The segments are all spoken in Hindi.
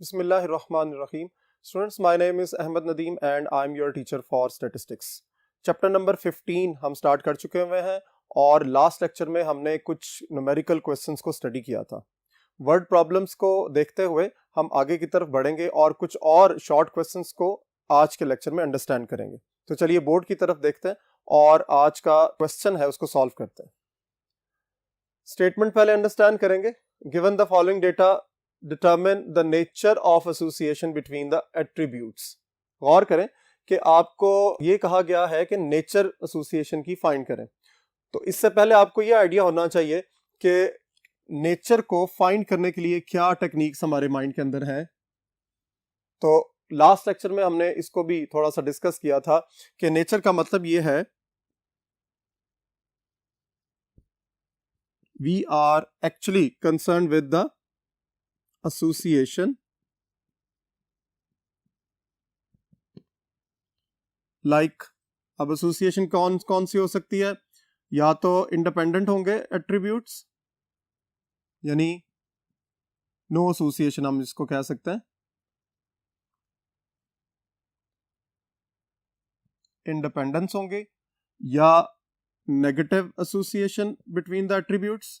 Bismillahirrahmanirrahim. Students, my name is Ahmed Nadeem and I am your teacher for statistics. Chapter number 15 हम स्टार्ट कर चुके हुए हैं और लास्ट लेक्चर में हमने कुछ न्यूमेरिकल क्वेश्चंस को स्टडी किया था। वर्ड प्रॉब्लम्स को देखते हुए हम आगे की तरफ बढ़ेंगे और कुछ और शॉर्ट क्वेश्चंस को आज के लेक्चर में अंडरस्टैंड करेंगे। तो चलिए बोर्ड की तरफ देखते हैं और आज का क्वेश्चन है उसको सॉल्व करते हैं। स्टेटमेंट पहले अंडरस्टैंड करेंगे। Given the following data determine the nature of association between the attributes. गौर करें कि आपको ये कहा गया है कि नेचर एसोसिएशन की फाइंड करें। तो इससे पहले आपको ये आइडिया होना चाहिए कि नेचर को फाइंड करने के लिए क्या टेक्निक्स हमारे माइंड के अंदर हैं। तो लास्ट लेक्चर में हमने इसको भी थोड़ा सा डिस्कस किया था कि नेचर का मतलब ये है we are actually concern with the association like अब एसोसिएशन कौन कौन सी हो सकती है, या तो इंडिपेंडेंट होंगे एट्रीब्यूट्स यानी नो एसोसिएशन हम इसको कह सकते हैं, इंडिपेंडेंस होंगे, या negative association between the attributes,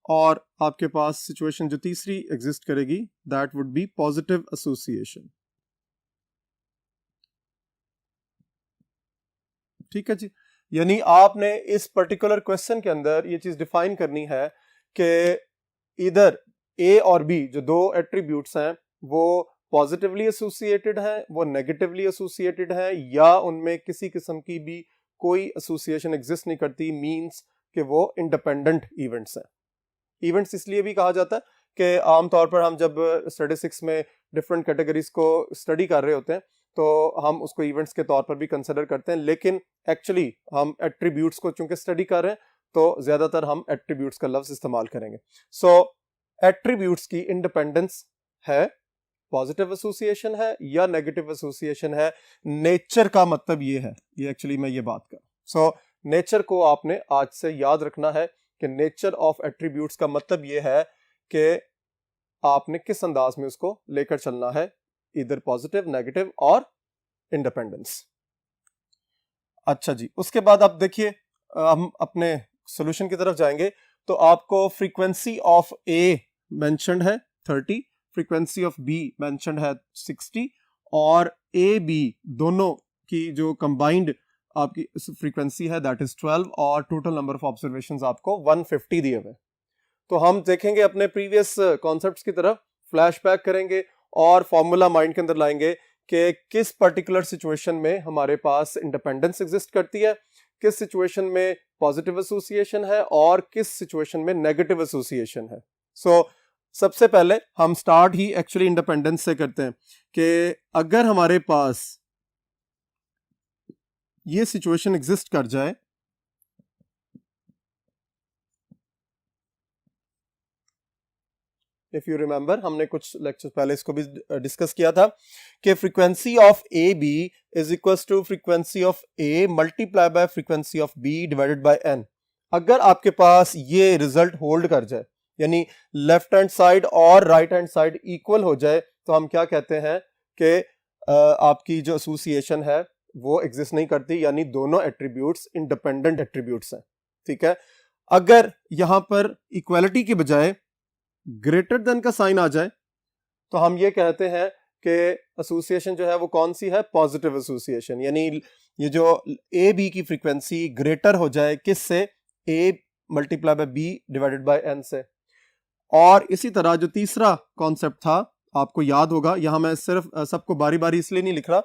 और आपके पास सिचुएशन जो तीसरी एग्जिस्ट करेगी that would be positive association. ठीक है जी, यानी आपने इस पर्टिकुलर क्वेश्चन के अंदर ये चीज डिफाइन करनी है कि इधर ए और बी जो दो एट्रीब्यूट्स हैं वो पॉजिटिवली एसोसिएटेड हैं, वो नेगेटिवली एसोसिएटेड हैं, या उनमें किसी किस्म की भी कोई एसोसिएशन एग्जिस्ट नहीं करती, मींस कि वो इंडिपेंडेंट इवेंट्स हैं। इवेंट्स इसलिए भी कहा जाता है कि आमतौर पर हम जब स्टैटिस्टिक्स में डिफरेंट कैटेगरीज को स्टडी कर रहे होते हैं तो हम उसको इवेंट्स के तौर पर भी कंसिडर करते हैं, लेकिन एक्चुअली हम एट्रीब्यूट्स को चूंकि स्टडी कर रहे हैं तो ज्यादातर हम एट्रीब्यूट्स का लफ्ज इस्तेमाल करेंगे। सो एट्रीब्यूट्स की इंडिपेंडेंस है, पॉजिटिव एसोसिएशन है या नेगेटिव एसोसिएशन है। नेचर का मतलब ये है, ये एक्चुअली मैं ये बात कर। सो नेचर को आपने आज से याद रखना है कि नेचर ऑफ एट्रीब्यूट्स का मतलब ये है कि आपने किस अंदाज में उसको लेकर चलना है, इधर पॉजिटिव, नेगेटिव और इंडिपेंडेंस। अच्छा जी, उसके बाद आप देखिए हम अपने सॉल्यूशन की तरफ जाएंगे। तो आपको फ्रीक्वेंसी ऑफ ए मेंशन्ड है 30, फ्रीक्वेंसी ऑफ बी मेंशन्ड है 60, और ए बी दोनों की जो कंबाइंड आपकी फ्रीक्वेंसी है दैट इज 12, और टोटल नंबर ऑफ ऑब्जर्वेशंस आपको 150 दिए हुए। तो हम देखेंगे अपने प्रीवियस कॉन्सेप्ट्स की तरफ, फ्लैशबैक करेंगे और फॉर्मूला माइंड के अंदर लाएंगे कि किस पर्टिकुलर सिचुएशन में हमारे पास इंडिपेंडेंस एग्जिस्ट करती है, किस सिचुएशन में पॉजिटिव एसोसिएशन है और किस सिचुएशन में नेगेटिव एसोसिएशन है। सो सबसे पहले हम स्टार्ट ही एक्चुअली इंडिपेंडेंस से करते हैं कि अगर हमारे पास ये सिचुएशन एग्जिस्ट कर जाए, इफ यू रिमेंबर हमने कुछ लेक्चर पहले इसको भी डिस्कस किया था कि frequency of A B is equal to frequency of A multiply by frequency of B divided by n. अगर आपके पास ये रिजल्ट होल्ड कर जाए, यानी लेफ्ट हैंड साइड और राइट हैंड साइड इक्वल हो जाए, तो हम क्या कहते हैं कि आपकी जो एसोसिएशन है वो एग्जिस्ट नहीं करती, यानी दोनों एट्रीब्यूट्स इंडिपेंडेंट एट्रीब्यूट्स हैं। ठीक है, अगर यहां पर इक्वालिटी के बजाय ग्रेटर देन का साइन आ जाए तो हम ये कहते हैं कि एसोसिएशन जो है वो कौन सी है, पॉजिटिव एसोसिएशन। यानी ये जो ए बी की फ्रीक्वेंसी ग्रेटर हो जाए किससे, A multiply by B divided by N से। और इसी तरह जो तीसरा कॉन्सेप्ट था आपको याद होगा, यहां मैं सिर्फ सबको बारी बारी इसलिए नहीं लिख रहा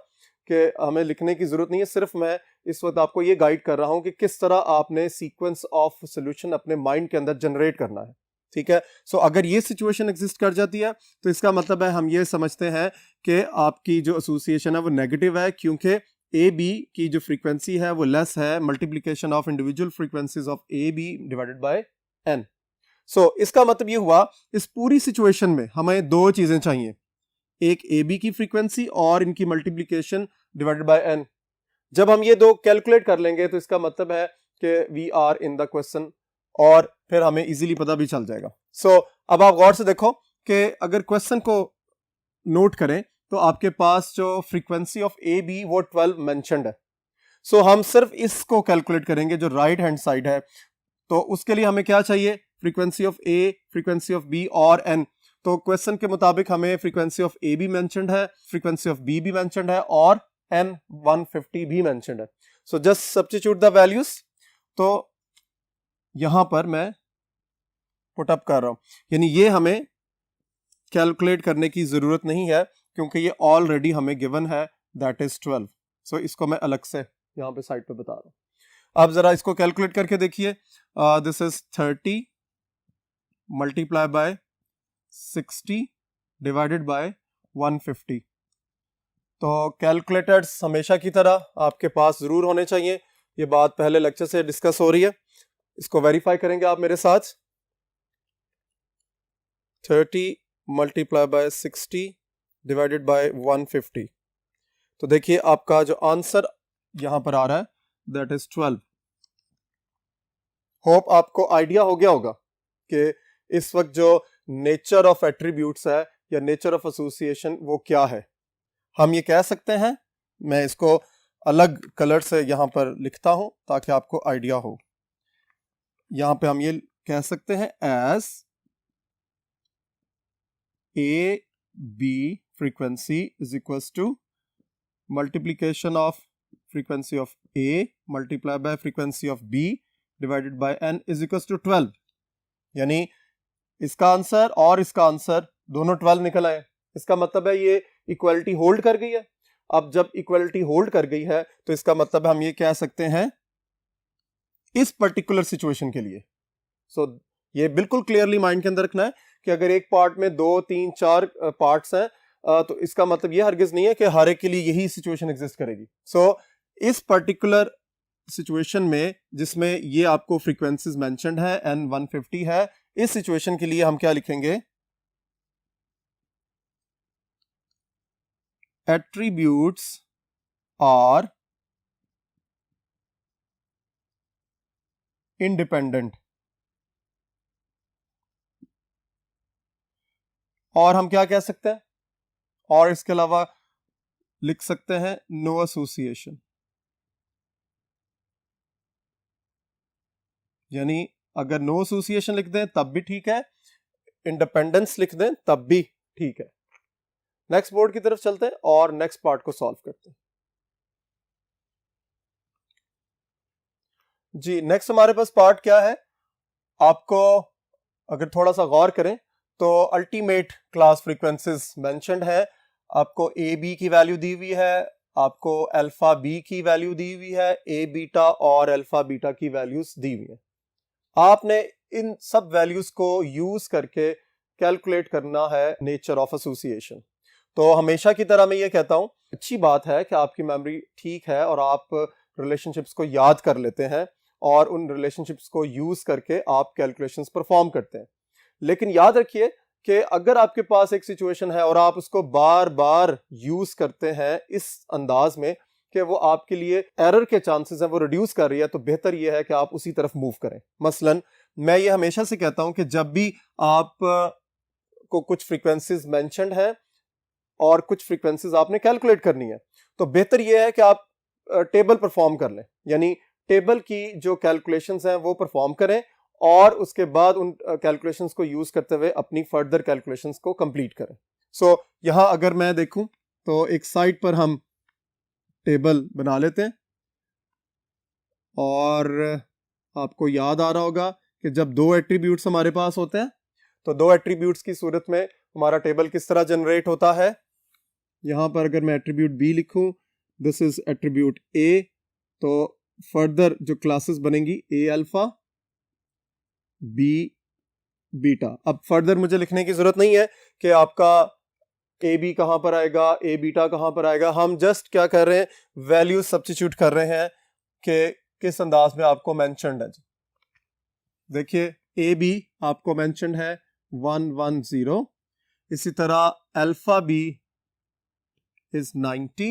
कि हमें लिखने की जरूरत नहीं है, सिर्फ मैं इस वक्त आपको ये गाइड कर रहा हूं कि किस तरह आपने सीक्वेंस ऑफ सोल्यूशन अपने माइंड के अंदर जनरेट करना है। ठीक है, सो अगर ये सिचुएशन एग्जिस्ट कर जाती है तो इसका मतलब है हम ये समझते हैं कि आपकी जो एसोसिएशन है वो नेगेटिव है, क्योंकि ए बी की जो फ्रीक्वेंसी है वो लेस है multiplication of individual frequencies of A B divided by N. So इसका मतलब ये हुआ इस पूरी सिचुएशन में हमें दो चीजें चाहिए, एक ए बी की फ्रीक्वेंसी और इनकी मल्टीप्लिकेशन डिवाइडेड बाय एन। जब हम ये दो कैलकुलेट कर लेंगे तो इसका मतलब है कि we are in the question और फिर हमें इजीली पता भी चल जाएगा। सो अब आप गौर से देखो कि अगर क्वेश्चन को नोट करें तो आपके पास जो फ्रीक्वेंसी ऑफ ए बी वो 12 मेंशन्ड है। सो हम सिर्फ इसको कैलकुलेट करेंगे जो राइट हैंड साइड है। तो उसके लिए हमें क्या चाहिए, frequency of A, frequency of B और एन। तो क्वेश्चन के मुताबिक हमें फ्रीक्वेंसी ऑफ ए भी मेंशन्ड है, फ्रीक्वेंसी ऑफ बी भी मेंशन्ड है और एन 150 भी मेंशन्ड है। So just substitute the values. तो यहां पर मैं पुट अप कर रहा हूं, यानी ये हमें कैलकुलेट करने की जरूरत नहीं है क्योंकि ये ऑलरेडी हमें गिवन है, दैट इज 12। सो इसको मैं अलग से यहां पे साइड पे बता रहा हूं। आप जरा इसको कैलकुलेट करके देखिए। This is 30 multiply by 60 divided by 150। तो कैलकुलेटर्स हमेशा की तरह आपके पास जरूर होने चाहिए। ये बात पहले लेक्चर से डिस्कस हो रही है, इसको वेरीफाई करेंगे आप मेरे साथ। 30 मल्टीप्लाई बाय 60 डिवाइडेड बाय 150। तो देखिए आपका जो आंसर यहां पर आ रहा है दैट इज 12। होप आपको आइडिया हो गया होगा कि इस वक्त जो नेचर ऑफ एट्रीब्यूट्स है या नेचर ऑफ एसोसिएशन वो क्या है। हम ये कह सकते हैं, मैं इसको अलग कलर से यहां पर लिखता हूं ताकि आपको आइडिया हो। यहां पे हम ये कह सकते हैं as A B frequency is equals to multiplication of frequency of A multiply by frequency of B divided by N is equals to 12। यानी इसका आंसर और इसका आंसर दोनों 12 निकल आए। इसका मतलब है ये इक्वलिटी होल्ड कर गई है। अब जब इक्वलिटी होल्ड कर गई है तो इसका मतलब हम ये कह सकते हैं इस पर्टिकुलर सिचुएशन के लिए। सो ये बिल्कुल क्लियरली माइंड के अंदर रखना है कि अगर एक पार्ट में 2, 3, 4 पार्ट्स हैं तो इसका मतलब ये हरगिज नहीं है कि हर एक के लिए यही सिचुएशन एग्जिस्ट करेगी। सो इस पर्टिकुलर सिचुएशन में जिसमें ये आपको फ्रीक्वेंसीज मेंशन्ड है एन 150 है, इस सिचुएशन के लिए हम क्या लिखेंगे, एट्रीब्यूट्स आर इंडिपेंडेंट। और हम क्या कह सकते हैं, और इसके अलावा लिख सकते हैं नो एसोसिएशन। यानी अगर नो एसोसिएशन लिख दें तब भी ठीक है, इंडिपेंडेंस लिख दें तब भी ठीक है। नेक्स्ट बोर्ड की तरफ चलते हैं और नेक्स्ट पार्ट को सॉल्व करते हैं। जी नेक्स्ट हमारे पास पार्ट क्या है, आपको अगर थोड़ा सा गौर करें तो अल्टीमेट क्लास फ्रीक्वेंसीज मेंशन्ड है। आपको ए बी की वैल्यू दी हुई है, आपको अल्फा बी की वैल्यू दी हुई है, ए बीटा और अल्फा बीटा की वैल्यूज दी हुई है। आपने इन सब वैल्यूज को यूज करके कैलकुलेट करना है नेचर ऑफ एसोसिएशन। तो हमेशा की तरह मैं ये कहता हूं, अच्छी बात है कि आपकी मेमोरी ठीक है और आप रिलेशनशिप्स को याद कर लेते हैं और उन रिलेशनशिप्स को यूज करके आप कैलकुलेशंस परफॉर्म करते हैं। लेकिन याद रखिए कि अगर आपके पास एक सिचुएशन है और आप उसको बार बार यूज करते हैं इस अंदाज में कि वो आपके लिए एरर के चांसेस हैं वो रिड्यूस कर रही है, तो बेहतर ये है कि आप उसी तरफ मूव करें। मसलन मैं ये हमेशा से कहता हूं कि जब भी आप को कुछ फ्रीक्वेंसीज मेंशन्ड है और कुछ फ्रीक्वेंसीज आपने कैलकुलेट करनी है, तो बेहतर यह है कि आप टेबल परफॉर्म कर लें। यानी टेबल की जो कैलकुलेशंस हैं वो परफॉर्म करें और उसके बाद उन कैलकुलेशंस को यूज करते हुए अपनी फर्दर कैलकुलेशंस को कंप्लीट करें। सो यहां अगर मैं देखूं तो एक साइड पर हम टेबल बना लेते हैं और आपको याद आ रहा होगा कि जब दो एट्रीब्यूट्स हमारे पास होते हैं तो दो एट्रीब्यूट्स की सूरत में हमारा टेबल किस तरह जनरेट होता है। यहां पर अगर मैं एट्रीब्यूट बी लिखूं, दिस इज एट्रीब्यूट ए, तो फर्दर जो क्लासेस बनेंगी ए अल्फा बी बीटा। अब फर्दर मुझे लिखने की जरूरत नहीं है कि आपका ए बी कहां पर आएगा, ए बीटा कहां पर आएगा। हम जस्ट क्या कर रहे हैं, वैल्यू सब्स्टिट्यूट कर रहे हैं कि किस अंदाज में आपको मेंशन्ड है। देखिए ए बी आपको मेंशन्ड है 110, इसी तरह alpha B is 90,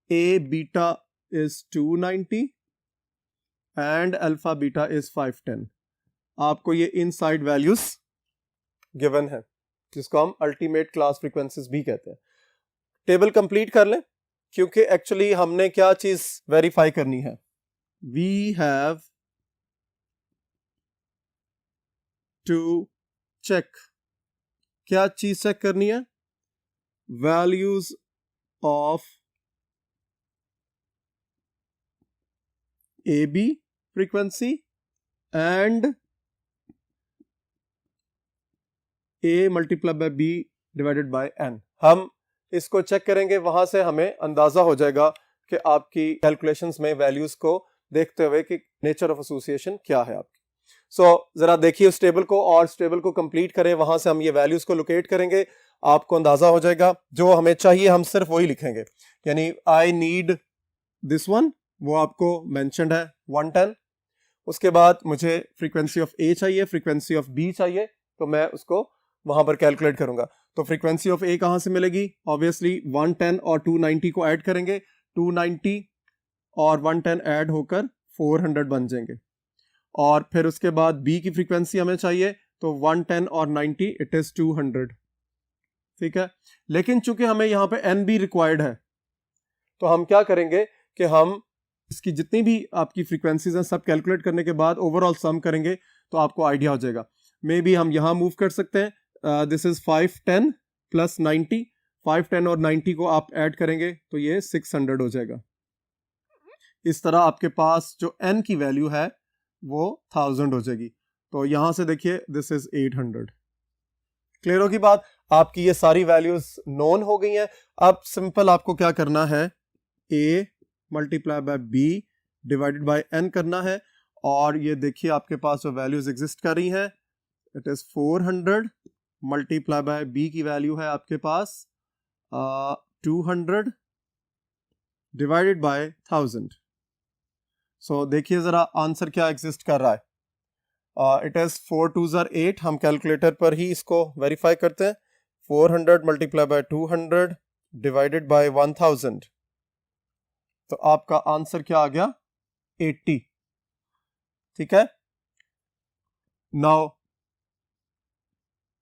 A beta is 290 and alpha beta is 510। आपको ये इनसाइड वैल्यूज गिवन है, जिसको हम अल्टीमेट क्लास फ्रीक्वेंसीज भी कहते हैं। टेबल कंप्लीट कर लें, क्योंकि एक्चुअली हमने क्या चीज वेरीफाई करनी है। वी हैव टू चेक, क्या चीज चेक करनी है? Values of A B frequency and A multiply by B divided by N. हम इसको चेक करेंगे, वहां से हमें अंदाजा हो जाएगा कि आपकी कैलकुलेशंस में वैल्यूज को देखते हुए कि नेचर ऑफ एसोसिएशन क्या है आपकी। जरा देखिए उस टेबल को, और इस टेबल को कंप्लीट करें, वहां से हम ये वैल्यूज को लोकेट करेंगे, आपको अंदाजा हो जाएगा। जो हमें चाहिए हम सिर्फ वही लिखेंगे, यानी आई नीड दिस वन, वो आपको मेंशन्ड है 110। उसके बाद मुझे फ्रीक्वेंसी ऑफ ए चाहिए, फ्रीक्वेंसी ऑफ बी चाहिए, तो मैं उसको वहां पर कैलकुलेट करूंगा। तो फ्रीक्वेंसी ऑफ ए कहां से मिलेगी? ऑब्वियसली 110 और 290 को ऐड करेंगे, 290 और 110 ऐड होकर 400 बन जाएंगे। और फिर उसके बाद बी की फ्रीक्वेंसी हमें चाहिए, तो 110 और 90 इट इज 200, ठीक है। लेकिन चूंकि हमें यहां पे एन बी रिक्वायर्ड है, तो हम क्या करेंगे कि हम इसकी जितनी भी आपकी फ्रीक्वेंसीज हैं सब कैलकुलेट करने के बाद ओवरऑल सम करेंगे, तो आपको आइडिया हो जाएगा। मे बी हम यहां मूव कर सकते हैं, दिस इज 510 प्लस 90, 510 और 90 को आप ऐड करेंगे तो ये 600 हो जाएगा। इस तरह आपके पास जो n की वैल्यू है वो 1000 हो जाएगी। तो यहां से देखिए दिस इज 800। क्लियर होगी बात? आपकी ये सारी वैल्यूज नोन हो गई हैं। अब सिंपल आपको क्या करना है, a multiply by b divided by n करना है, और ये देखिए आपके पास जो वैल्यूज एग्जिस्ट कर रही हैं, it is 400 multiply by b की वैल्यू है आपके पास 200 डिवाइडेड बाय 1000। सो देखिए जरा आंसर क्या एग्जिस्ट कर रहा है। It is 4 2s are 8। हम कैलकुलेटर पर ही इसको वेरीफाई करते हैं। 400 मल्टीप्लाई बाय 200 डिवाइडेड बाय 1000, तो आपका आंसर क्या आ गया? 80, ठीक है। नाउ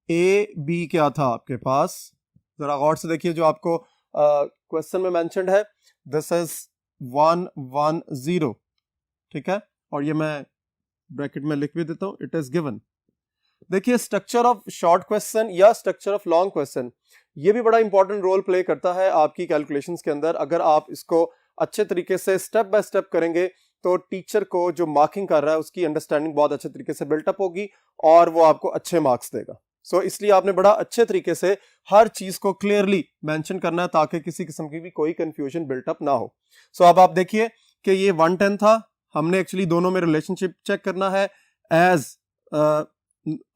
ए बी क्या था आपके पास, जरा गौर से देखिए। जो आपको क्वेश्चन में मेंशन्ड है, दिस इज 110, ठीक है, और ये मैं ब्रैकेट में लिख भी देता हूं, इट इज गिवन। देखिए स्ट्रक्चर ऑफ शॉर्ट क्वेश्चन या स्ट्रक्चर ऑफ लॉन्ग क्वेश्चन, ये भी बड़ा इंपॉर्टेंट रोल प्ले करता है आपकी कैलकुलेशंस के अंदर। अगर आप इसको अच्छे तरीके से स्टेप बाय स्टेप करेंगे, तो टीचर को जो मार्किंग कर रहा है उसकी अंडरस्टैंडिंग बहुत अच्छे तरीके से बिल्टअप होगी और वो आपको अच्छे मार्क्स देगा। इसलिए आपने बड़ा अच्छे तरीके से हर चीज को क्लियरली मेंशन करना है, ताकि किसी किस्म की भी कोई कंफ्यूजन बिल्टअप ना हो। अब आप देखिए कि ये 110 था, हमने एक्चुअली दोनों में रिलेशनशिप चेक करना है। एज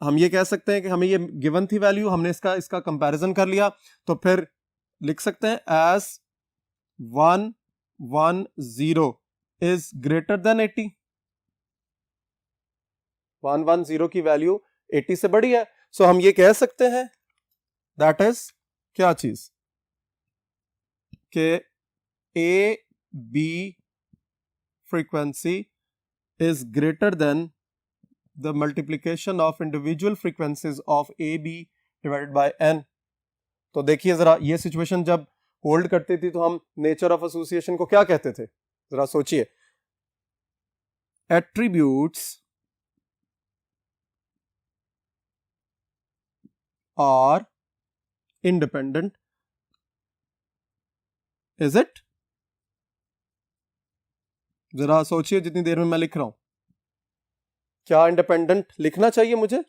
हम ये कह सकते हैं कि हमें ये गिवन थी वैल्यू, हमने इसका कंपैरिजन कर लिया, तो फिर लिख सकते हैं एज 110 इज ग्रेटर देन 80। 110 की वैल्यू 80 से बड़ी है। हम ये कह सकते हैं दैट इज क्या चीज, के A B frequency is greater than the multiplication of individual frequencies of a b divided by n। तो देखिए जरा ये सिचुएशन जब होल्ड करती थी तो हम नेचर ऑफ एसोसिएशन को क्या कहते थे, जरा सोचिए। Attributes are independent, is it? जरा सोचिए जितनी देर में मैं लिख रहा हूं, क्या इंडिपेंडेंट लिखना चाहिए मुझे?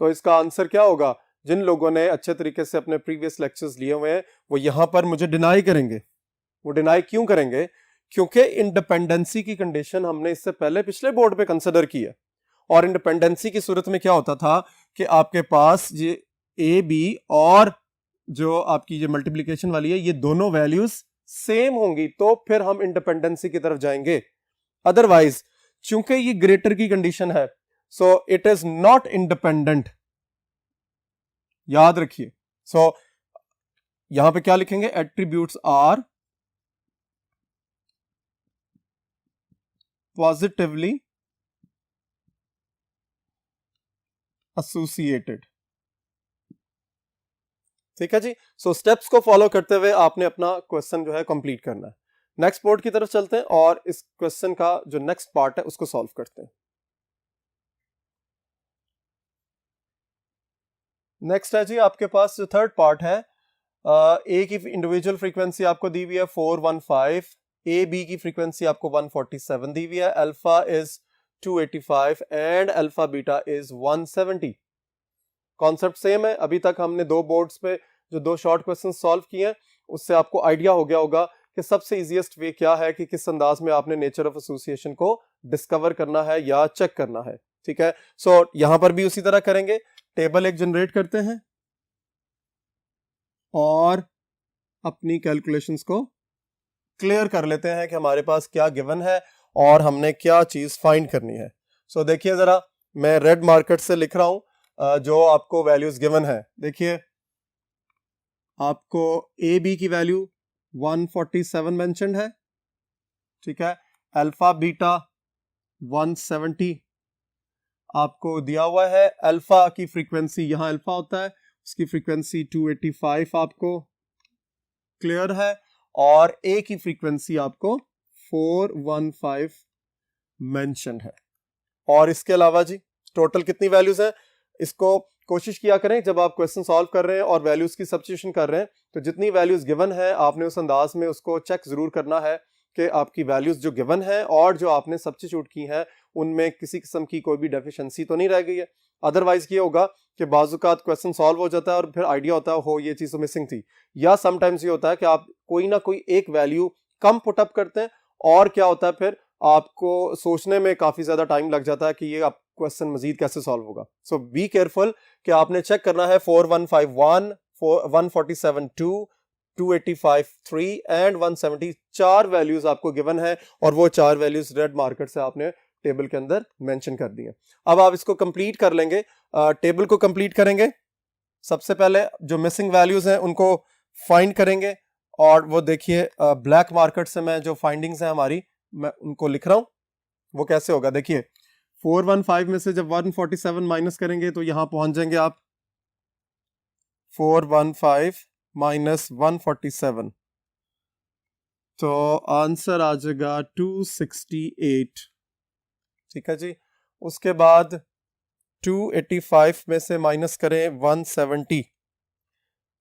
तो इसका आंसर क्या होगा? जिन लोगों ने अच्छे तरीके से अपने प्रीवियस लेक्चर्स लिए हुए हैं वो यहां पर मुझे डिनाई करेंगे। वो डिनाई क्यों करेंगे? क्योंकि इंडिपेंडेंसी की कंडीशन हमने इससे पहले पिछले बोर्ड पे कंसिडर की है, और इंडिपेंडेंसी की सूरत में क्या होता था कि आपके पास ये ए बी और जो आपकी ये मल्टीप्लिकेशन वाली है, ये दोनों वैल्यूज सेम होंगी तो फिर हम इंडिपेंडेंसी की तरफ जाएंगे। अदरवाइज चूंकि ये ग्रेटर की कंडीशन है, so it is not independent, याद रखिए। यहां पे क्या लिखेंगे? Attributes are positively associated. ठीक है जी। सो स्टेप्स को फॉलो करते हुए आपने अपना क्वेश्चन जो है कंप्लीट करना है। नेक्स्ट बोर्ड की तरफ चलते हैं और इस क्वेश्चन का जो नेक्स्ट पार्ट है उसको सॉल्व करते हैं। नेक्स्ट है जी आपके पास जो थर्ड पार्ट है, ए की इंडिविजुअल फ्रीक्वेंसी आपको दी हुई है 415, ए बी की फ्रीक्वेंसी आपको 147 दी हुई है, alpha is 285 and alpha beta is 170। Concept same है। अभी तक हमने दो बोर्ड्स पे जो दो शॉर्ट क्वेश्चन सॉल्व किए हैं उससे आपको आइडिया हो गया होगा कि सबसे इजीएस्ट वे क्या है कि किस अंदाज में आपने नेचर ऑफ एसोसिएशन को डिस्कवर करना है या चेक करना है। ठीक है, सो यहां पर भी उसी तरह करेंगे। टेबल एक जनरेट करते हैं और अपनी कैलकुलेशंस को क्लियर कर लेते हैं कि हमारे पास क्या गिवन है और हमने क्या चीज फाइंड करनी है। सो देखिए जरा, मैं रेड मार्कर से लिख रहा हूं जो आपको वैल्यूज गिवन है। देखिए आपको ए बी की वैल्यू 147 मेंशन्ड है। ठीक है, अल्फा बीटा 170 आपको दिया हुआ है। अल्फा की फ्रीक्वेंसी, यहां अल्फा होता है, उसकी फ्रीक्वेंसी 285 आपको क्लियर है और ए की फ्रीक्वेंसी आपको 415 मेंशन है। और इसके अलावा जी टोटल कितनी वैल्यूज हैं, इसको कोशिश किया करें जब आप क्वेश्चन सॉल्व कर रहे हैं और वैल्यूज की सब्स्टिट्यूशन कर रहे हैं तो जितनी वैल्यूज गिवन है आपने उस अंदाज में उसको चेक जरूर करना है कि आपकी वैल्यूज जो गिवन है और जो आपने सब्स्टिट्यूट की हैं उनमें किसी किस्म की कोई भी डेफिशिएंसी तो नहीं रह गई है। अदरवाइज ये होगा कि बाजुकात क्वेश्चन सॉल्व हो जाता है और फिर आइडिया होता है हो ये चीज तो मिसिंग थी, या समटाइम्स ये होता है कि आप कोई ना कोई एक वैल्यू कम पुटअप करते हैं और क्या होता है फिर आपको सोचने में काफी ज्यादा टाइम लग जाता है कि ये आप क्वेश्चन मजीद कैसे सॉल्व होगा। सो बी केयरफुल कि आपने चेक करना है 4151, 147 2, 285 3 एंड 170 चार वैल्यूज आपको गिवन है और वो चार वैल्यूज रेड मार्कर से आपने टेबल के अंदर मेंशन कर दी है। अब आप इसको कंप्लीट कर लेंगे, टेबल को कंप्लीट करेंगे। सबसे पहले जो मिसिंग वैल्यूज हैं उनको फाइंड करेंगे और वो देखिए ब्लैक मार्कर से मैं जो फाइंडिंग्स हैं हमारी मैं उनको लिख रहा हूं। वो कैसे होगा, देखिए 415 में से जब 147 माइनस करेंगे तो यहां पहुंच जाएंगे आप 415 माइनस 147, तो आंसर आ जाएगा 268। ठीक है जी, उसके बाद 285 में से माइनस करें 170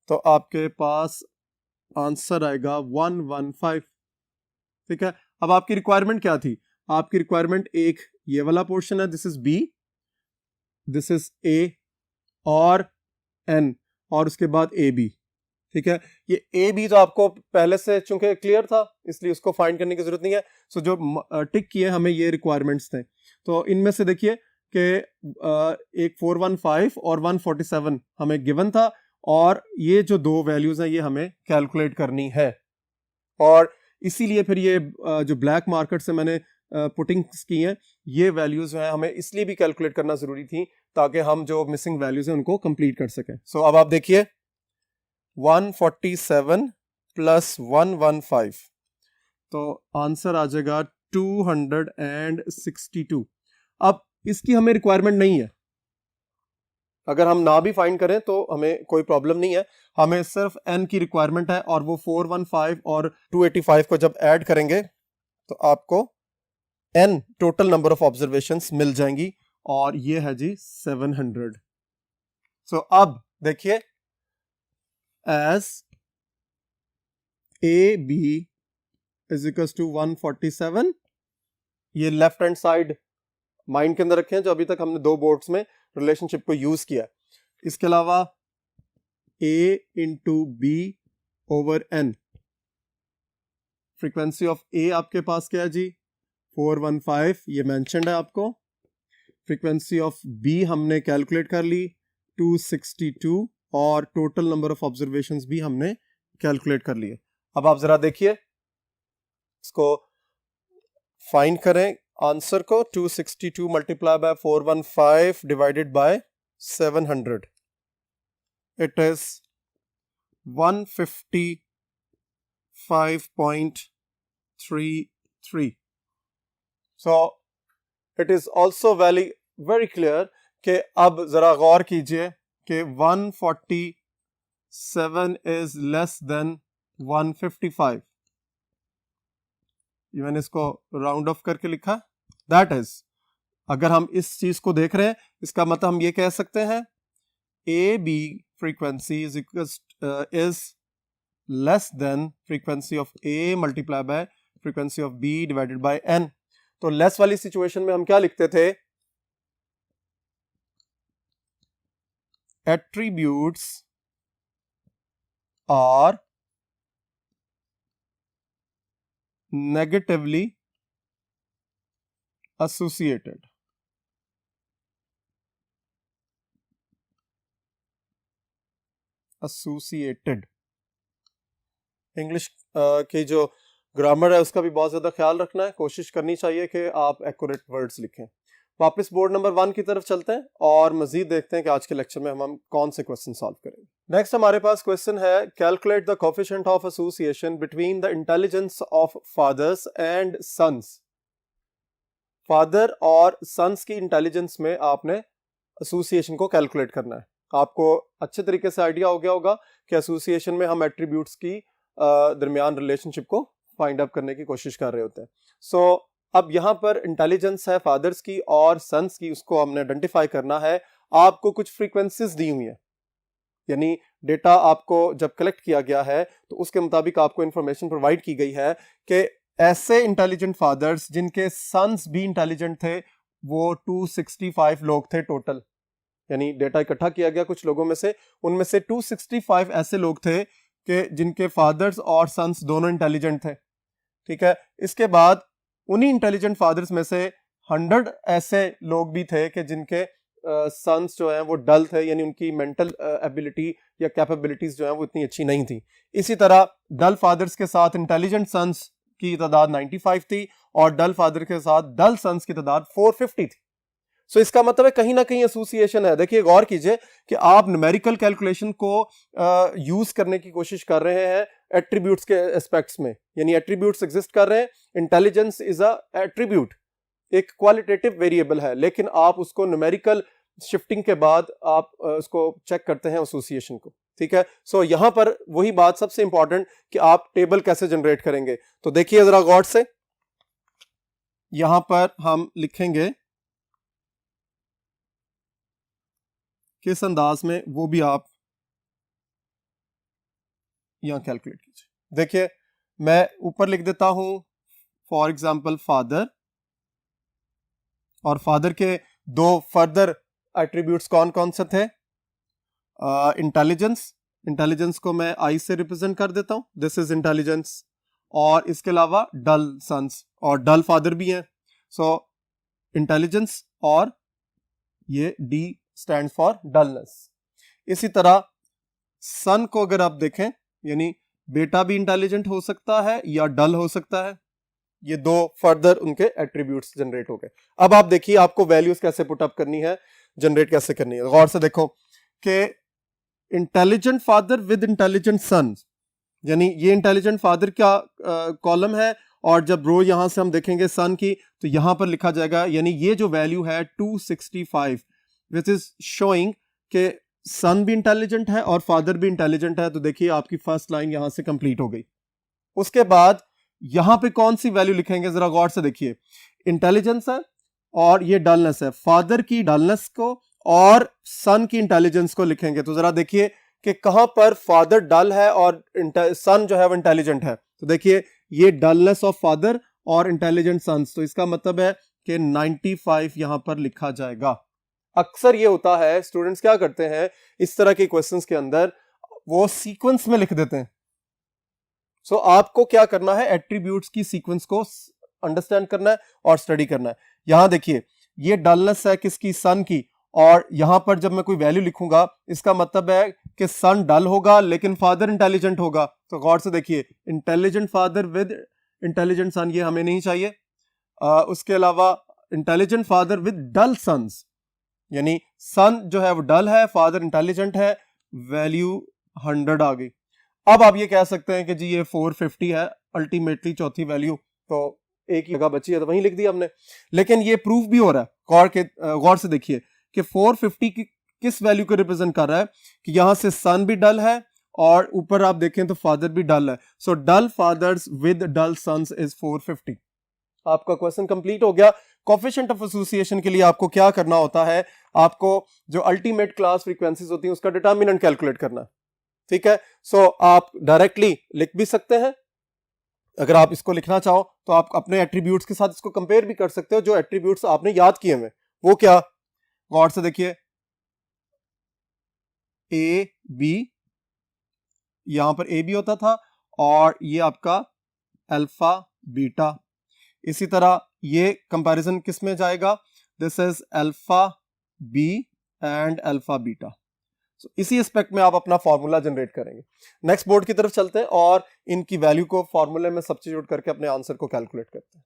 तो आपके पास आंसर आएगा 115। ठीक है, अब आपकी रिक्वायरमेंट क्या थी, आपकी रिक्वायरमेंट एक ये वाला पोर्शन है, this is B, this is A और एन और उसके बाद ए बी। ठीक है, ये ए बी तो आपको पहले से चूंकि क्लियर था इसलिए उसको फाइंड करने की जरूरत नहीं है। सो जो टिक किए हमें ये रिक्वायरमेंट्स थे, तो इनमें से देखिए कि एक 415 और 147 हमें गिवन था और ये जो दो वैल्यूज हैं ये हमें कैलकुलेट करनी है और इसीलिए फिर ये जो ब्लैक मार्कर से मैंने पुटिंग्स की हैं ये वैल्यूज हैं हमें इसलिए भी कैलकुलेट करना जरूरी थी ताकि हम जो मिसिंग वैल्यूज हैं उनको कंप्लीट कर सकें। सो अब आप देखिए 147 प्लस 115 तो आंसर आ जाएगा 262। अब इसकी हमें रिक्वायरमेंट नहीं है, अगर हम ना भी फाइंड करें तो हमें कोई प्रॉब्लम नहीं है, हमें सिर्फ n की रिक्वायरमेंट है और वो 415 और 285 को जब ऐड करेंगे तो आपको n total number of observations मिल जाएंगी और ये है जी 700। सो अब देखिए as A B is equals to 147, ये लेफ्ट हैंड साइड माइंड के अंदर रखें जो अभी तक हमने दो बोर्ड्स में रिलेशनशिप को यूज किया। इसके अलावा a into B over n, frequency of a आपके पास क्या है जी 415, ये मेंशन्ड है आपको। फ्रीक्वेंसी ऑफ b हमने कैलकुलेट कर ली 262 और टोटल नंबर ऑफ ऑब्जर्वेशंस भी हमने कैलकुलेट कर लिए। अब आप जरा देखिए इसको फाइंड करें आंसर को, 262 multiply by 415 divided by 700, it is 155.33। So it is also very clear कि अब जरा गौर कीजिए कि 147 इज लेस देन 155, ये मैंने इसको राउंड ऑफ करके लिखा। दैट इज, अगर हम इस चीज को देख रहे हैं, इसका मतलब हम ये कह सकते हैं A B frequency is less than frequency of A multiply by frequency of B divided by N. तो लेस वाली सिचुएशन में हम क्या लिखते थे, attributes are negatively associated। English की जो ग्रामर है उसका भी बहुत ज्यादा ख्याल रखना है, कोशिश करनी चाहिए कि आप एक्यूरेट वर्ड्स लिखें। वापस बोर्ड नंबर 1 की तरफ चलते हैं और मजीद देखते हैं कि आज के लेक्चर में हम कौन से क्वेश्चन सॉल्व करेंगे। नेक्स्ट हमारे पास क्वेश्चन है, calculate the coefficient of association between the intelligence of fathers and sons. Father और सन्स की इंटेलिजेंस में आपने एसोसिएशन को कैलकुलेट करना है। आपको अच्छे तरीके से आइडिया हो गया होगा कि एसोसिएशन में हम एट्रीब्यूट्स की दरमियान रिलेशनशिप को फाइंड आउट करने की कोशिश कर रहे होते हैं। सो अब यहाँ पर इंटेलिजेंस है फादर्स की और सन्स की, उसको हमने आइडेंटिफाई करना है। आपको कुछ फ्रीक्वेंसीज दी हुई है, यानी डेटा आपको जब कलेक्ट किया गया है तो उसके मुताबिक आपको इंफॉर्मेशन प्रोवाइड की गई है कि ऐसे इंटेलिजेंट फादर्स जिनके सन्स भी इंटेलिजेंट थे वो 265 लोग थे टोटल। यानी डेटा इकट्ठा किया गया कुछ लोगों में से, उनमें से 265 ऐसे लोग थे कि जिनके फादर्स और सन्स दोनों इंटेलिजेंट थे। ठीक है, इसके बाद उन्हीं इंटेलिजेंट फादर्स में से 100 ऐसे लोग भी थे कि जिनके सन्स जो हैं वो डल थे, यानी उनकी मेंटल एबिलिटी या कैपेबिलिटीज जो हैं वो इतनी अच्छी नहीं थी। इसी तरह डल फादर्स के साथ इंटेलिजेंट सन्स की तादाद 95 थी और डल फादर के साथ डल सन्स की तादाद 450 थी। सो इसका मतलब है कहीं ना कहीं एसोसिएशन है। देखिए गौर कीजिए कि आप न्यूमेरिकल कैलकुलेशन को यूज करने की कोशिश कर रहे हैं एट्रीब्यूट्स के एस्पेक्ट्स में, यानी एट्रीब्यूट्स एग्जिस्ट कर रहे हैं। इंटेलिजेंस इज अ एट्रीब्यूट, एक क्वालिटेटिव वेरिएबल है, लेकिन आप उसको न्यूमेरिकल शिफ्टिंग के बाद आप उसको चेक करते हैं एसोसिएशन को। ठीक है, सो यहां पर वही बात सबसे इंपॉर्टेंट कि आप टेबल कैसे जनरेट करेंगे। तो देखिए जरा गौर से, यहां पर हम लिखेंगे किस अंदाज में, वो भी आप यहां कैलकुलेट कीजिए। देखिए मैं ऊपर लिख देता हूं फॉर एग्जांपल फादर, और फादर के दो फर्दर एट्रीब्यूट्स कौन कौन से थे, इंटेलिजेंस, इंटेलिजेंस को मैं आई से रिप्रेजेंट कर देता हूं, दिस इज इंटेलिजेंस, और इसके अलावा डल सन्स और डल फादर भी हैं। सो इंटेलिजेंस और ये डी स्टैंड फॉर डलनेस। इसी तरह सन को अगर आप देखें, यानी बेटा भी इंटेलिजेंट हो सकता है या डल हो सकता है। ये दो फर्दर उनके एट्रीब्यूट्स जनरेट हो गए। अब आप देखिए आपको वैल्यूज कैसे पुट अप करनी है, जनरेट कैसे करनी है। गौर से देखो कि इंटेलिजेंट फादर विद इंटेलिजेंट सन, यानी ये इंटेलिजेंट फादर का कॉलम है, और जब रो यहां से हम देखेंगे सन की तो यहां पर लिखा जाएगा, यानी ये जो वैल्यू है 265 विच इज शोइंग के सन भी इंटेलिजेंट है और फादर भी इंटेलिजेंट है। तो देखिए आपकी फर्स्ट लाइन यहां से कंप्लीट हो गई। उसके बाद यहां पे कौन सी वैल्यू लिखेंगे, जरा गौर से देखिए, इंटेलिजेंस है और ये डलनेस है, फादर की डलनेस को और सन की इंटेलिजेंस को लिखेंगे। तो जरा देखिए कि कहां पर फादर डल है और सन जो है वो इंटेलिजेंट है। तो देखिए ये डलनेस ऑफ फादर और इंटेलिजेंट सन्स, तो इसका मतलब है कि 95 यहां पर लिखा जाएगा। अक्सर ये होता है स्टूडेंट्स क्या करते हैं इस तरह के क्वेश्चंस के अंदर, वो सीक्वेंस में लिख देते हैं। सो आपको क्या करना है, एट्रीब्यूट्स की सीक्वेंस को अंडरस्टैंड करना है और स्टडी करना है। यहां देखिए ये डलनेस है किसकी, सन की, और यहां पर जब मैं कोई वैल्यू लिखूंगा इसका मतलब है कि सन डल होगा लेकिन फादर इंटेलिजेंट होगा। तो गौर से देखिए, intelligent father with intelligent son ये हमें नहीं चाहिए। उसके अलावा intelligent father with dull sons, यानी सन जो है वो डल है, फादर इंटेलिजेंट है, वैल्यू 100 आ गई। अब आप ये कह सकते हैं कि जी ये 450 है, अल्टीमेटली चौथी वैल्यू तो एक ही जगह बची है तो वहीं लिख दी हमने, लेकिन ये प्रूफ भी हो रहा है। गौर से देखिए कि 450 की किस वैल्यू को रिप्रेजेंट कर रहा है कि यहां से सन भी डल है और ऊपर आप देखें तो फादर भी डल है, so dull fathers with dull sons is 450। आपका क्वेश्चन कंप्लीट हो गया। कोफिशिएंट ऑफ एसोसिएशन के लिए आपको क्या करना होता है, आपको जो अल्टीमेट क्लास फ्रीक्वेंसीज होती हैं उसका डिटर्मिनेंट कैलकुलेट करना है, ठीक है। सो आप डायरेक्टली लिख भी सकते हैं, अगर आप इसको लिखना चाहो तो आप अपने एट्रीब्यूट्स के साथ इसको कंपेयर भी कर सकते हो, जो एट्रीब्यूट्स आपने याद किए हुए वो क्या, गौर से देखिए, ए बी, यहां पर ए बी होता था और ये आपका अल्फा बीटा। इसी तरह ये कंपैरिजन किस में जाएगा, this is alpha B and alpha beta. इसी एस्पेक्ट में आप अपना फॉर्मूला जनरेट करेंगे। नेक्स्ट बोर्ड की तरफ चलते हैं और इनकी वैल्यू को फॉर्मूले में सब्स्टिट्यूट करके अपने आंसर को कैलकुलेट करते हैं।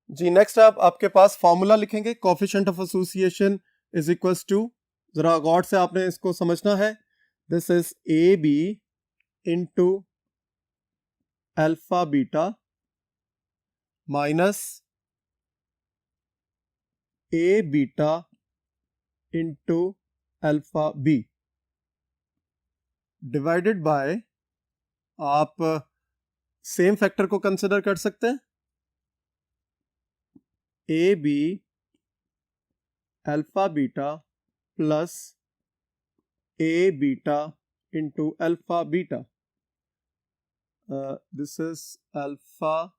जी नेक्स्ट आपके पास फॉर्मूला लिखेंगे, coefficient of association is equals to, जरा गौर से आपने इसको समझना है, this is A B into alpha beta minus A beta into alpha B divided by, आप सेम फैक्टर को कंसिडर कर सकते हैं, A B alpha beta plus A beta into alpha beta, this is alpha.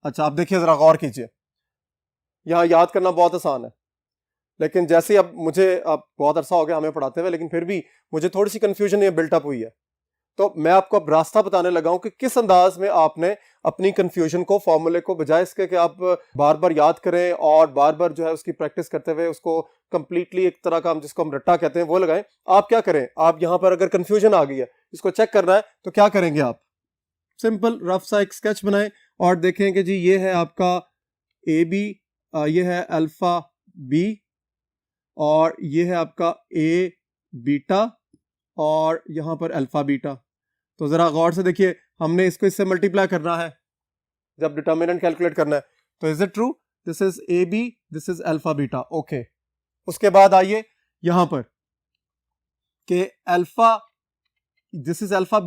अच्छा आप देखिए, जरा गौर कीजिए, यहां याद करना बहुत आसान है, लेकिन जैसे अब मुझे, अब बहुत अरसा हो गया हमें पढ़ाते हुए, लेकिन फिर भी मुझे थोड़ी सी कंफ्यूजन ये बिल्टअप हुई है, तो मैं आपको अब रास्ता बताने लगा हूं कि किस अंदाज में आपने अपनी कंफ्यूजन को, फॉर्मूले को, बजाय इसके कि आप बार बार याद करें और बार बार जो है उसकी प्रैक्टिस करते हुए उसको कंप्लीटली एक तरह का जिसको हम रट्टा कहते हैं वो लगाएं, आप क्या करें, आप यहां पर अगर कंफ्यूजन आ गई है, इसको चेक करना है तो क्या करेंगे, आप सिंपल रफ सा एक स्केच बनाएं और देखें कि जी ये है आपका ए बी, ये है अल्फा बी और ये है आपका ए बीटा और यहां पर अल्फा बीटा। तो जरा गौर से देखिए, हमने इसको इससे मल्टीप्लाई करना है जब डिटर्मिनेंट कैलकुलेट करना है, तो is it true, this is A B, this is alpha beta, okay. उसके बाद आइए यहां पर कि alpha, this is alpha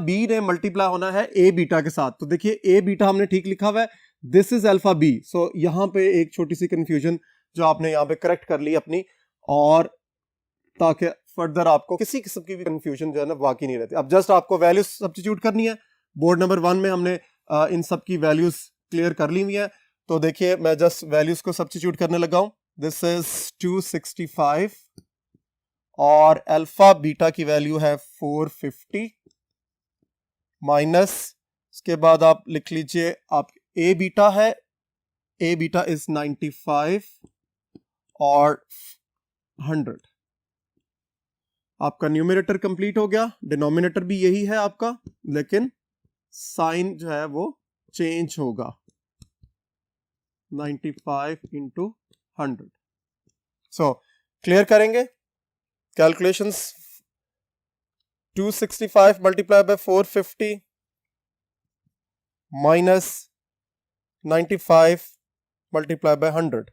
B ने मल्टीप्लाई होना है ए बीटा के साथ, तो देखिए ए बीटा हमने ठीक लिखा हुआ है, दिस इज अल्फा बी, सो यहां पे एक छोटी सी कंफ्यूजन जो आपने यहां पे करेक्ट कर ली अपनी, और ताकि फर्दर आपको किसी किस्म की भी कंफ्यूजन जो है ना बाकी नहीं रहती। अब जस्ट आपको वैल्यूज सब्स्टिट्यूट करनी है, बोर्ड नंबर 1 में हमने इन सब की वैल्यूज क्लियर कर ली हुई है, तो देखिए मैं जस्ट वैल्यूज को सब्स्टिट्यूट करने लगा हूं, दिस इज 265 और अल्फा बीटा की वैल्यू है 450 माइनस, उसके बाद आप लिख लीजिए, आप ए बीटा है, ए बीटा इज 95 और 100। आपका न्यूमरेटर कंप्लीट हो गया, डिनोमिनेटर भी यही है आपका, लेकिन साइन जो है वो चेंज होगा, 95 इंटू 100। सो क्लियर करेंगे calculations, 265 multiply by 450 minus 95 multiply by 100,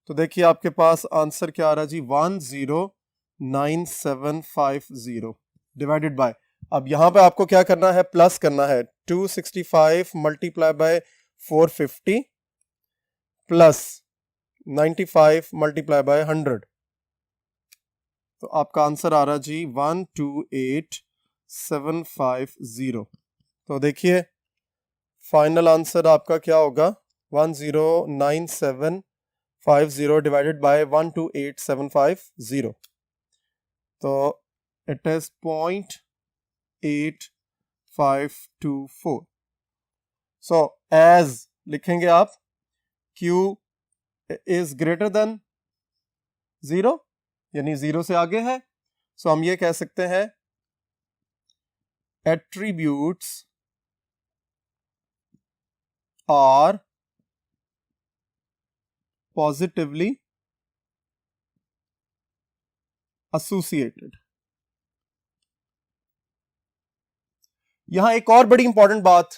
तो देखिए आपके पास आंसर क्या आ रहा है जी, 109,750 डिवाइडेड बाय, अब यहां पे आपको क्या करना है, प्लस करना है, 265 multiply by 450 plus 95 multiply by 100, तो आपका आंसर आ रहा है जी 128,750। तो देखिए फाइनल आंसर आपका क्या होगा, 109,750 डिवाइडेड बाय 128,750, तो इट इज 0.8524। सो एज लिखेंगे आप Q इज ग्रेटर देन 0, यानी 0 से आगे है, सो हम ये कह सकते हैं एट्रीब्यूट्स आर पॉजिटिवली एसोसिएटेड। यहां एक और बड़ी इंपॉर्टेंट बात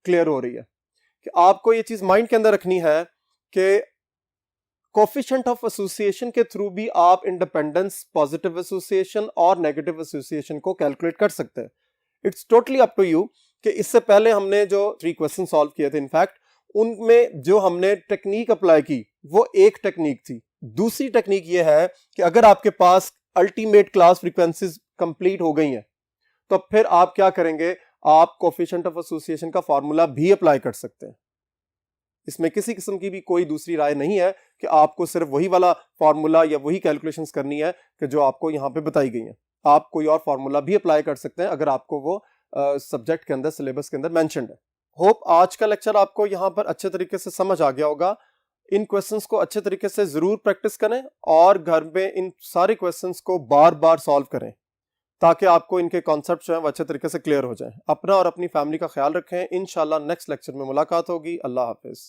क्लियर हो रही है कि आपको ये चीज माइंड के अंदर रखनी है कि कोफिशिएंट ऑफ एसोसिएशन के थ्रू भी आप इंडिपेंडेंस, पॉजिटिव एसोसिएशन और नेगेटिव एसोसिएशन को कैलकुलेट कर सकते हैं। It's totally up to you कि इससे पहले हमने जो 3 क्वेश्चन सॉल्व किए थे, इनफैक्ट उनमें जो हमने टेक्निक अप्लाई की वो एक टेक्निक थी। दूसरी टेक्निक ये है कि अगर आपके पास अल्टीमेट क्लास फ्रीक्वेंसीज कंप्लीट हो गई हैं तो फिर आप क्या करेंगे, आप कोफिशिएंट ऑफ एसोसिएशन का फॉर्मूला भी अप्लाई कर सकते हैं। इसमें किसी किस्म की भी कोई दूसरी राय नहीं है कि आपको सिर्फ वही वाला फॉर्मूला या वही कैलकुलेशंस करनी है कि जो आपको यहाँ पे बताई गई हैं। आप कोई और फॉर्मूला भी अप्लाई कर सकते हैं अगर आपको वो सब्जेक्ट के अंदर, सिलेबस के अंदर मेंशन्ड है। होप आज का लेक्चर आपको यहाँ पर अच्छे तरीके से समझ आ गया होगा। इन क्वेश्चंस को अच्छे तरीके से जरूर प्रैक्टिस करें और घर में इन सारे क्वेश्चंस को बार बार सॉल्व करें ताकि आपको इनके कॉन्सेप्ट जो है वो अच्छे तरीके से क्लियर हो जाए। अपना और अपनी फैमिली का ख्याल रखें। इंशाल्लाह नेक्स्ट लेक्चर में मुलाकात होगी। अल्लाह हाफिज।